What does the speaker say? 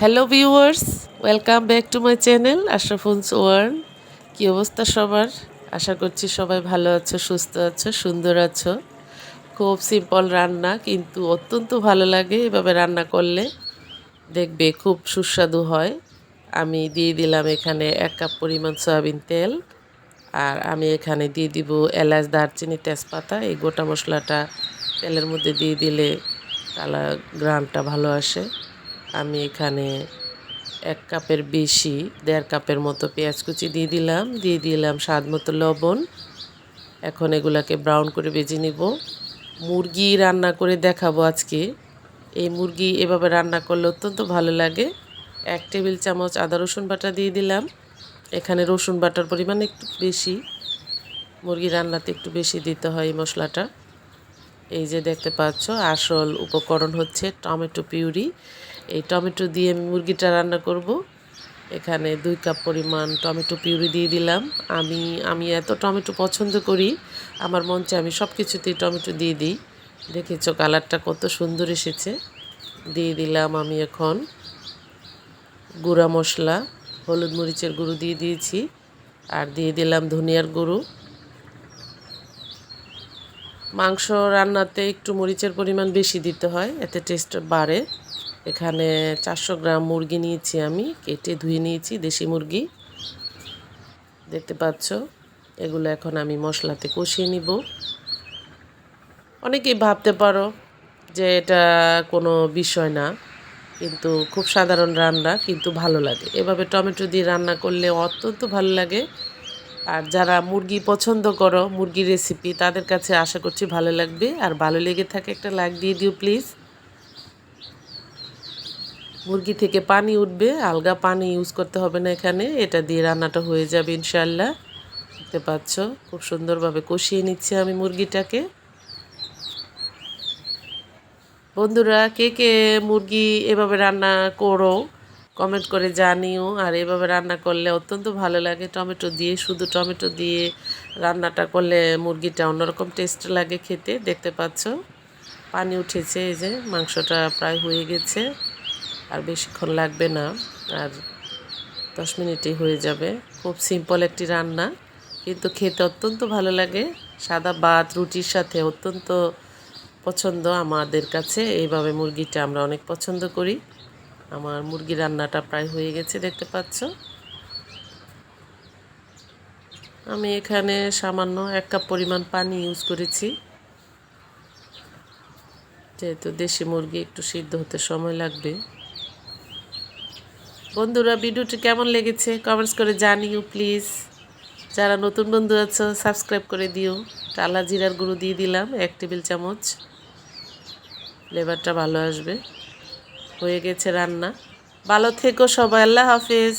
Hello viewers, welcome back to my channel Ashraful's world. কী অবস্থা সবার? আশা করছি সবাই ভালো আছো, সুস্থ আছো, সুন্দর আছো। খুব সিম্পল রান্না কিন্তু অত্যন্ত ভালো লাগে এভাবে রান্না করলে, দেখবে খুব সুস্বাদু হয়। আমি দিয়ে দিলাম এখানে 1 কাপ পরিমাণ সয়াবিন তেল, আর আমি এখানে দিয়ে দিব এলাচ, দারচিনি, তেজপাতা। এই গোটা মশলাটা তেলের মধ্যে দিয়ে দিলে কালার গ্রানটা ভালো আসে। আমি এখানে 1 কাপের বেশি 1.5 কাপের মতো পেঁয়াজ কুচি দিয়ে দিলাম স্বাদ মতো লবণ। এখন এগুলাকে ব্রাউন করে ভেজে নিব। মুরগি রান্না করে দেখাবো আজকে। এই মুরগি এভাবে রান্না করলে অত্যন্ত ভালো লাগে। 1 টেবিল চামচ আদা রসুন বাটা দিয়ে দিলাম। এখানে রসুন বাটার পরিমাণ একটু বেশি, মুরগি রান্নাতে একটু বেশি দিতে হয় এই মশলাটা। এই যে দেখতে পাচ্ছ, আসল উপকরণ হচ্ছে টমেটো পিউরি। এই টমেটো দিয়ে আমি মুরগিটা রান্না করব। এখানে 2 কাপ পরিমাণ টমেটো পিউরি দিয়ে দিলাম। আমি এত টমেটো পছন্দ করি, আমার মন চায় আমি সব কিছুতেই টমেটো দিয়ে দিই। দেখেছো কালারটা কত সুন্দর এসেছে। দিয়ে দিলাম আমি এখন গুঁড়া মশলা, হলুদ মরিচের গুঁড়ো দিয়ে দিয়েছি, আর দিয়ে দিলাম ধনিয়ার গুঁড়ো। মাংস রান্নাতে একটু মরিচের পরিমাণ বেশি দিতে হয়, এতে টেস্ট বাড়ে। এখানে 400 গ্রাম মুরগি নিয়েছি, আমি কেটে ধুয়ে নিয়েছি, দেশি মুরগি। দেখতে পাচ্ছ, এগুলো এখন আমি মশলাতে কষিয়ে নিব। অনেকেই ভাবতে পারো যে এটা কোনো বিষয় না, কিন্তু খুব সাধারণ রান্না, কিন্তু ভালো লাগে। এভাবে টমেটো দিয়ে রান্না করলে অত্যন্ত ভালো লাগে। আর যারা মুরগি পছন্দ করো, মুরগির রেসিপি, তাদের কাছে আশা করছি ভালো লাগবে। আর ভালো লেগে থাকে একটা লাইক দিয়ে দিও প্লিজ। মুরগি থেকে পানি উঠবে, আলগা পানি ইউজ করতে হবে না এখানে। এটা দিয়ে রান্নাটা হয়ে যাবে ইনশাল্লাহ। দেখতে পাচ্ছ খুব সুন্দরভাবে কষিয়ে নিচ্ছি আমি মুরগিটাকে। বন্ধুরা, কে কে মুরগি এভাবে রান্না করো কমেন্ট করে জানিও। আর এভাবে রান্না করলে অত্যন্ত ভালো লাগে। টমেটো দিয়ে, শুধু টমেটো দিয়ে রান্নাটা করলে মুরগিটা অন্যরকম টেস্ট লাগে খেতে। দেখতে পাচ্ছ পানি উঠেছে, এই যে মাংসটা প্রায় হয়ে গেছে, আর বেশিক্ষণ লাগবে না, আর 10 মিনিটেই হয়ে যাবে। খুব সিম্পল একটি রান্না, কিন্তু খেতে অত্যন্ত ভালো লাগে। সাদা ভাত, রুটির সাথে অত্যন্ত পছন্দ আমাদের কাছে। এইভাবে মুরগিটা আমরা অনেক পছন্দ করি। আমার মুরগি রান্নাটা প্রায় হয়ে গেছে, দেখতে পাচ্ছ। আমি এখানে সামান্য 1 কাপ পরিমাণ পানি ইউজ করেছি, যেহেতু দেশি মুরগি একটু সিদ্ধ হতে সময় লাগবে। বন্ধুরা, ভিডিওটি কেমন লেগেছে কমেন্টস করে জানিও প্লিজ। যারা নতুন বন্ধু আছো সাবস্ক্রাইব করে দিও। টালা জিরার গুঁড়ো দিয়ে দিলাম 1 টেবিল চামচ, ফ্লেভারটা ভালো আসবে। হয়ে গেছে রান্না। ভালো থেকো সবাই, আল্লাহ হাফেজ।